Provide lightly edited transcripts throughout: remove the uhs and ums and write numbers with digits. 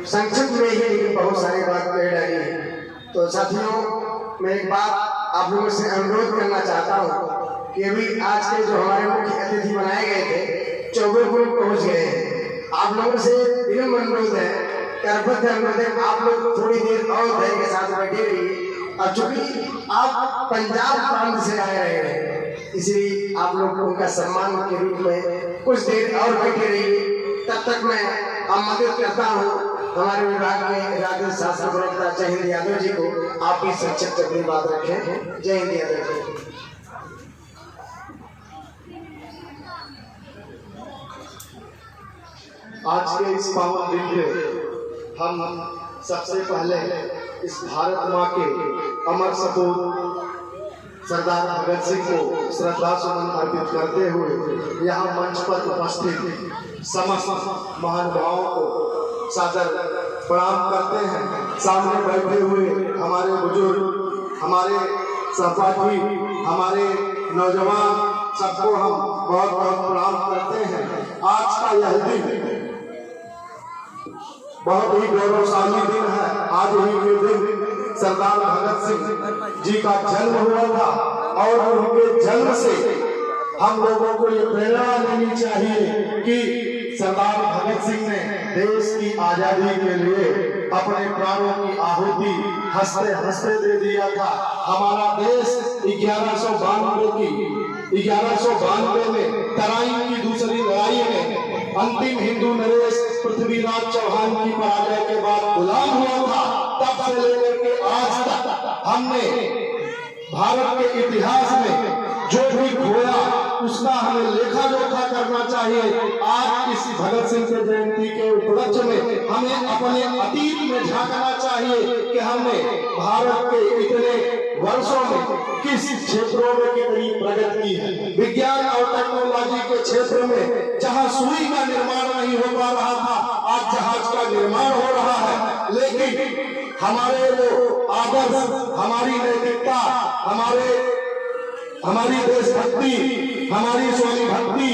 संक्षिप्त में ही बहुत सारी बात कह डाली है। तो साथियों, मैं एक बात आप लोगों से अनुरोध करना चाहता हूँ कि अभी आज के जो हमारे मुख्य अतिथि बनाए गए थे चौबेपुर पहुँच गए हैं। आप लोगों से विनम्र अनुरोध है, करबद्ध अनुरोध है, आप लोग थोड़ी देर और धैर्य के साथ बैठे रहिए। और चूंकि आप पंजाब प्रांत से आए रहे हैं, इसलिए आप लोग उनका सम्मान के रूप में कुछ देर और बैठे रहिए। तब तक मैं आमंत्रित करता हूँ हमारे विभाग में राजनीति शास्त्र प्रवक्ता जय हिंद यादव जी को। आप भी संक्षिप्त अपनी बात रखें। जय हिंद यादव जी। आज के इस पावन दिन पे हम सबसे पहले इस भारत माँ के अमर सपूत सरदार भगत सिंह को श्रद्धा सुमन अर्पित करते हुए यहाँ मंच पर उपस्थित समस्त महानुभावों को सादर प्रणाम करते हैं। सामने बैठे हुए हमारे बुजुर्ग, हमारे सहपाठी, हमारे नौजवान, सबको हम बहुत बहुत प्रणाम करते हैं। आज का यह दिन बहुत ही गौरवशाली दिन है। आज ही के दिन सरदार भगत सिंह जी का जन्म हुआ था और उनके जन्म से हम लोगों को ये प्रेरणा लेनी चाहिए कि सरदार भगत सिंह ने देश की आजादी के लिए अपने प्राणों की आहुति हंसते हंसते दे दिया था। हमारा देश 1192 में तराइन की दूसरी लड़ाई में अंतिम हिंदू नरेश पृथ्वीराज चौहान की पराजय के बाद गुलाम हुआ था। तब से लेकर के आज तक हमने भारत के इतिहास में जो भी खोया उसका हमें लेखा जोखा करना चाहिए। आज इस भगत सिंह के जयंती के उपलक्ष्य में हमें अपने अतीत में झांकना चाहिए कि हमने भारत के इतने वर्षों में किस क्षेत्रों में कितनी प्रगति की है। विज्ञान और टेक्नोलॉजी के क्षेत्र में जहां सुई का निर्माण नहीं हो पा रहा था, आज जहाज का निर्माण हो रहा है। लेकिन हमारे वो आदर्श, हमारी नैतिकता, हमारी देशभक्ति, हमारी स्वामी भक्ति,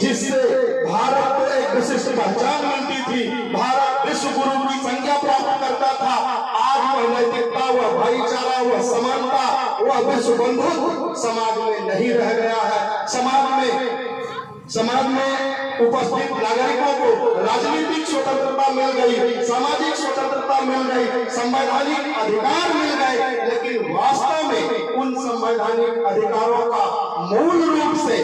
जिससे भारत को एक विशिष्ट पहचान मिलती थी, भारत विश्व गुरु की संज्ञा प्राप्त करता था, आज वह नैतिकता, वह भाईचारा, वह समानता, वह विश्व बंधु समाज में नहीं रह गया है। समाज में उपस्थित नागरिकों को राजनीतिक स्वतंत्रता मिल गई, सामाजिक स्वतंत्रता मिल गई, संवैधानिक अधिकार मिल गए, लेकिन वास्तव में उन संवैधानिक अधिकारों का मूल रूप से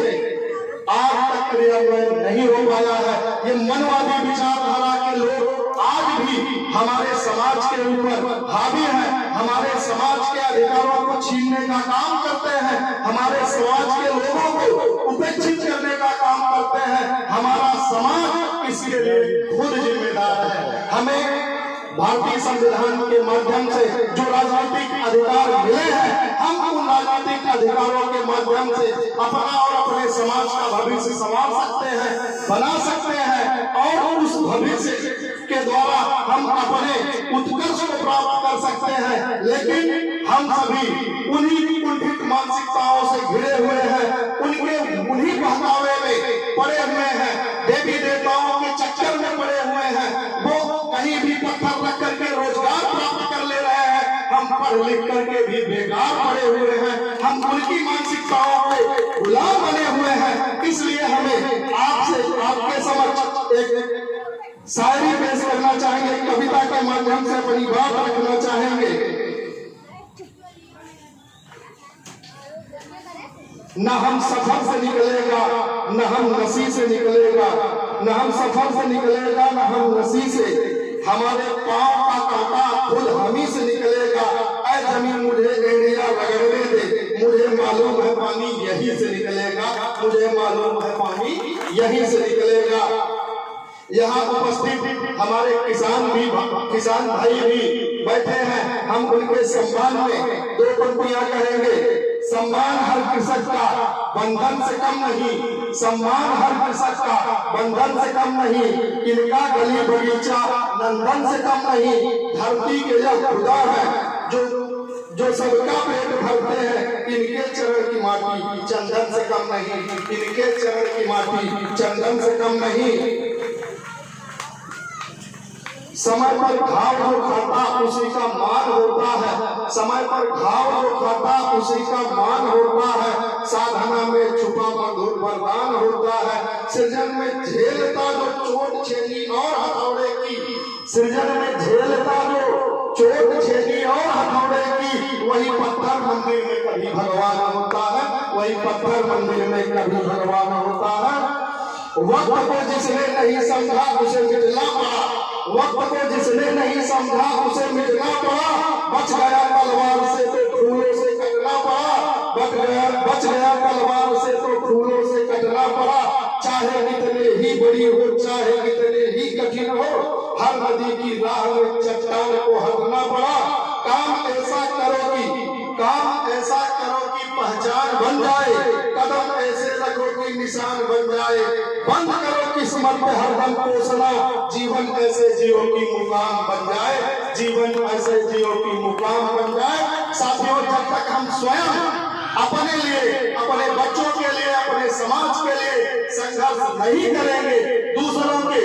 आज तक क्रियान्वयन नहीं हो पाया है। ये मनवादी विचारधारा के लोग आज भी हमारे समाज के ऊपर हावी हैं, हमारे समाज के अधिकारों को छीनने का काम करते हैं, हमारे समाज के लोगों को उपेक्षित करने का काम करते हैं। हमारा समाज इसके लिए खुद जिम्मेदार है। हमें भारतीय संविधान के माध्यम से जो राजनीतिक अधिकार मिले हैं, हम उन राजनीतिक अधिकारों के माध्यम से अपना और अपने समाज का भविष्य संवार सकते हैं, बना सकते हैं और उस भविष्य के द्वारा हम अपने उत्कर्ष को प्राप्त कर सकते हैं। लेकिन हम सभी उन्हीं कुंठित मानसिकताओं से घिरे हुए हैं, उन्हीं बहकावे में पड़े हुए हैं, देवी देवताओं के चक्कर में पड़े हुए हैं। वो कहीं भी पत्थर रख करके रोजगार प्राप्त कर ले रहे हैं, हम पढ़ लिख करके भी बेकार पड़े हुए हैं, हम उनकी मानसिकताओं के गुलाम बने हुए हैं। इसलिए हमें आपके समक्ष एक शायरी पेश करना चाहेंगे, कविता के माध्यम से अपनी बात रखना चाहेंगे। न हम सफर से निकलेगा, न हम नसी से निकलेगा, न हम सफर से निकलेगा, न हम नसी से, हमारे पाँव का कांटा खुद हमी से निकलेगा। ऐ जमीन मुझे एड़िया रगड़ने दे, मुझे मालूम है पानी यही से निकलेगा, मुझे मालूम है पानी यही से निकलेगा। यहाँ उपस्थित हमारे किसान भाई भी बैठे हैं, हम उनके सम्मान में दो पंक्तियां कहेंगे। सम्मान हर कृषक का बंधन से कम नहीं, सम्मान हर कृषक का बंधन से कम नहीं, इनका गली बगीचा नंदन से कम नहीं। धरती के यह खुदा है जो सबका पेट भरते हैं, इनके चरण की माटी चंदन से कम नहीं, इनके चरण की माटी चंदन से कम नहीं। समय पर घाव जो खाता उसी का मान होता है, समय पर घाव जो खाता उसी का मान होता है, साधना में छुपा मधुर वरदान होता है, सृजन में झेलता जो चोट छेनी और हथौड़े की, सृजन में झेलता जो चोट छेनी और हथौड़े की, वही पत्थर मंदिर में कभी भगवान होता है, वही पत्थर मंदिर में कभी भगवान होता है। वक्त को जिसने नहीं समझा उसे मिटना पड़ा, वक्त को जिसने नहीं समझा उसे मिटना पड़ा, बच गया तलवार से तो फूलों से कटना पड़ा, बच गया तलवार से तो फूलों से कटना पड़ा, चाहे कितने ही बड़ी हो चाहे कितने ही कठिन हो, हर नदी की राह में चट्टान को हटना पड़ा। काम ऐसा करो कि पहचान बन जाए, कदम ऐसे रखो कि निशान बन जाए, बंद करो किस्मत पे हरदम कोसना, जीवन ऐसे जियो की मुकाम बन जाए, जीवन ऐसे जियो की मुकाम बन जाए। साथियों, जब तक हम स्वयं अपने लिए, अपने बच्चों के लिए, अपने समाज के लिए संघर्ष नहीं करेंगे, दूसरों के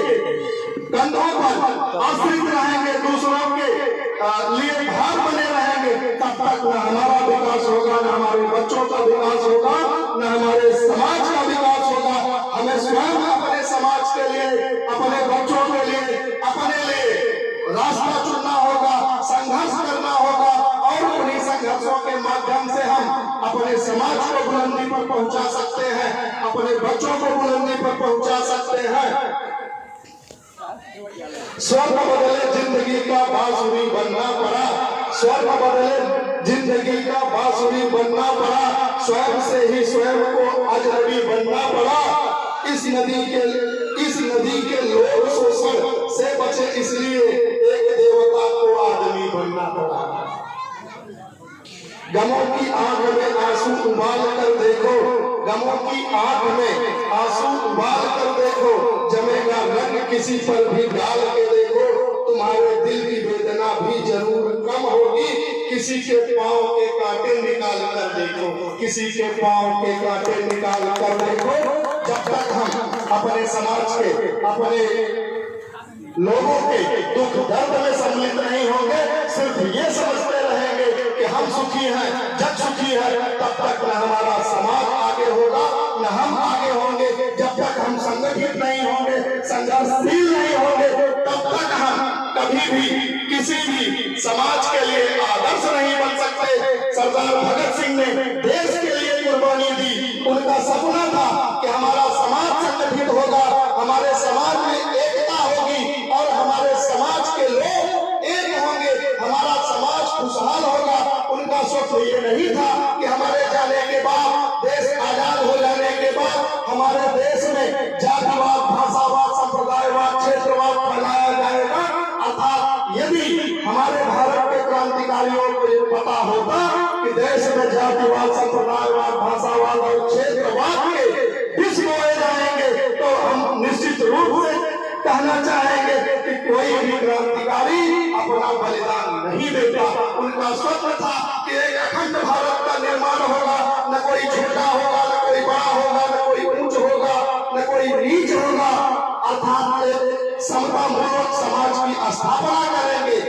कंधों पर आश्रित रहेंगे, दूसरों के लिए भार बने रहेंगे, तब तक न हमारा विकास होगा, न हमारे बच्चों का विकास होगा, न हमारे समाज का विकास होगा। हमें स्वयं अपने समाज के लिए, अपने बच्चों के लिए, अपने लिए रास्ता चुनना होगा, संघर्ष करना होगा, और उन्हीं संघर्षों के माध्यम से हम अपने समाज को बुलंदी पर पहुंचा सकते हैं, अपने बच्चों को बुलंदी पर पहुंचा सकते हैं। स्वर्ग बदले जिंदगी का बांसुरी बनना पड़ा, स्वर्ग बदले जिंदगी का बांसुरी बनना पड़ा, स्वयं से ही स्वयं को अजनबी बनना पड़ा। इस नदी के लोग शोषण से बचे इसलिए एक देवता को आदमी बनना पड़ा। गमों की आंख में आंसू उबाल कर देखो, गमों की आंख में आंसू उबाल कर देखो, जमेगा रंग किसी पर भी डाल के देखो, तुम्हारे दिल की वेदना भी जरूर कम होगी, किसी के पांव के कांटे निकाल कर देखो, किसी के पांव के कांटे निकाल कर देखो। जब तक हम अपने समाज के, अपने लोगों के दुख दर्द में सम्मिलित नहीं होंगे, सिर्फ ये समझते रहेंगे कि हम सुखी हैं, जग सुखी है, तब तक न हमारा समाज आगे होगा, न हम आगे होंगे। जब तक हम संगठित नहीं होंगे, संघर्षशील नहीं होंगे, तब तक हम कभी भी किसी भी समाज के लिए आदर्श नहीं बन सकते। सरदार भगत सिंह ने देश के लिए कुर्बानी दी, उनका सपना था कि हमारा समाज संगठित होगा, हमारे समाज में एकता होगी और हमारे समाज के लोग एक होंगे, हमारा समाज खुशहाल होगा। उनका स्वप्न ये नहीं था कि हमारे जाने के बाद, देश आजाद हो जाने के बाद हमारे देश में जातिवाद, भाषावाद, संप्रदायवाद, क्षेत्रवाद फैलाया जाएगा। अर्थात यदि हमारे भारत के क्रांतिकारियों को ये पता होता कि देश में जातिवाद, संप्रदायवाद, भाषावाद और क्षेत्रवाद के विष बोए जाएंगे, तो हम निश्चित रूप से कहना चाहेंगे कि कोई भी क्रांतिकारी अपना बलिदान नहीं देता। उनका स्वप्न था कि एक अखंड भारत का निर्माण होगा, न कोई छोटा होगा, न कोई बड़ा होगा, न कोई ऊंच होगा, न कोई नीच होगा, अर्थात समतामूलक समाज की स्थापना करेंगे।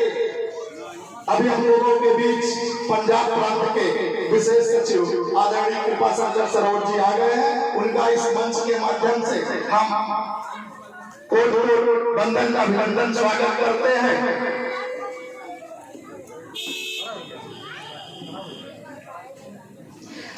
अभी हम लोगों के बीच पंजाब प्रांत के विशेष सचिव आदरणीय कृपा शंकर सरोवर जी आ गए हैं। उनका इस मंच के माध्यम से हम कोट बंधन का अभिनंदन स्वागत करते हैं।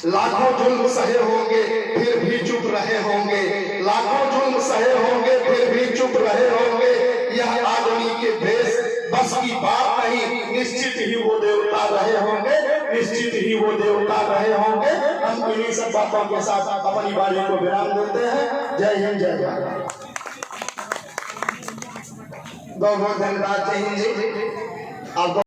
लाखों जुल्म सहे होंगे फिर भी चुप रहे होंगे, लाखों जुल्म सहे होंगे फिर भी चुप रहे होंगे, यह आदमी के भेष बस की बात नहीं, निश्चित ही वो देवता रहे होंगे, निश्चित ही वो देवता रहे होंगे। हम इन्हीं सब बातों के साथ अपनी वाणी को विराम देते हैं। जय हिंद, जय भारत। बहुत बहुत धन्यवाद। जय हिंद जी। आपको